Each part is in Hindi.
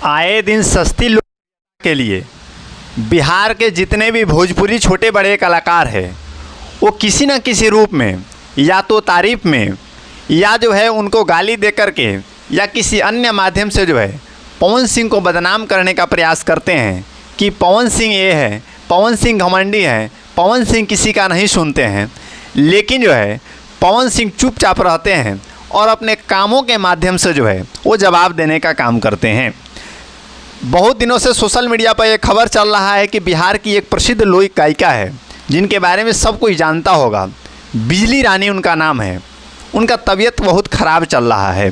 आए दिन सस्ती लोग के लिए बिहार के जितने भी भोजपुरी छोटे बड़े कलाकार हैं वो किसी न किसी रूप में या तो तारीफ़ में या जो है उनको गाली दे कर के या किसी अन्य माध्यम से जो है पवन सिंह को बदनाम करने का प्रयास करते हैं कि पवन सिंह ये है, पवन सिंह घमंडी है, पवन सिंह किसी का नहीं सुनते हैं। लेकिन जो है पवन सिंह चुपचाप रहते हैं और अपने कामों के माध्यम से जो है वो जवाब देने का काम करते हैं। बहुत दिनों से सोशल मीडिया पर एक खबर चल रहा है कि बिहार की एक प्रसिद्ध लोक गायिका है जिनके बारे में सब कोई जानता होगा, बिजली रानी उनका नाम है। उनका तबीयत बहुत ख़राब चल रहा है,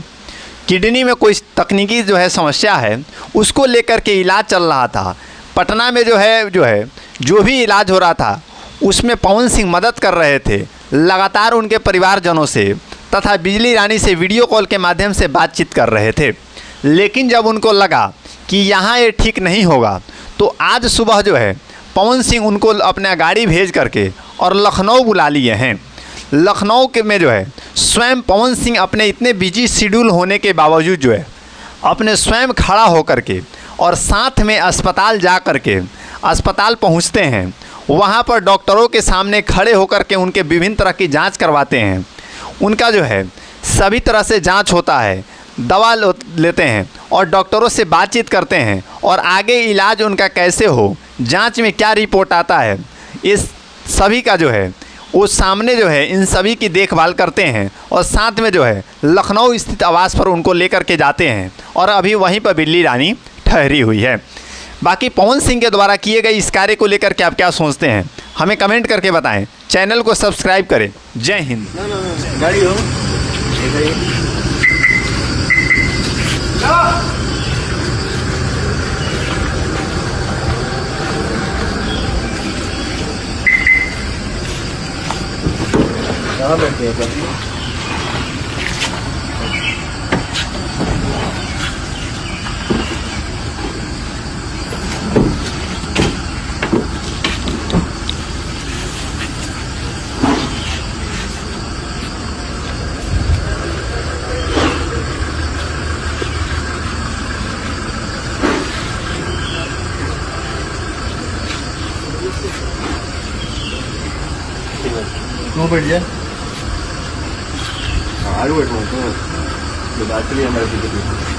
किडनी में कोई तकनीकी जो है समस्या है, उसको लेकर के इलाज चल रहा था। पटना में जो भी इलाज हो रहा था उसमें पवन सिंह मदद कर रहे थे, लगातार उनके परिवारजनों से तथा बिजली रानी से वीडियो कॉल के माध्यम से बातचीत कर रहे थे। लेकिन जब उनको लगा कि यहाँ ये ठीक नहीं होगा तो आज सुबह जो है पवन सिंह उनको अपना गाड़ी भेज करके और लखनऊ बुला लिए हैं। लखनऊ के में जो है स्वयं पवन सिंह अपने इतने बिजी शेड्यूल होने के बावजूद जो है अपने स्वयं खड़ा होकर के और साथ में अस्पताल जा कर के अस्पताल पहुँचते हैं। वहाँ पर डॉक्टरों के सामने खड़े होकर के उनके विभिन्न तरह की जांच करवाते हैं। उनका जो है सभी तरह से जांच होता है, दवा लेते हैं और डॉक्टरों से बातचीत करते हैं और आगे इलाज उनका कैसे हो, जांच में क्या रिपोर्ट आता है, इस सभी का जो है वो सामने जो है इन सभी की देखभाल करते हैं और साथ में जो है लखनऊ स्थित आवास पर उनको लेकर के जाते हैं और अभी वहीं पर बिजली रानी ठहरी हुई है। बाकी पवन सिंह के द्वारा किए गए इस कार्य को लेकर के आप क्या सोचते हैं, हमें कमेंट करके बताएं। चैनल को सब्सक्राइब करें। जय हिंद। गाड़ी हो कहाँ बैठते हैं कभी? क्यों बैठ जाए? आगे बैठो तो बात चलिए हमारे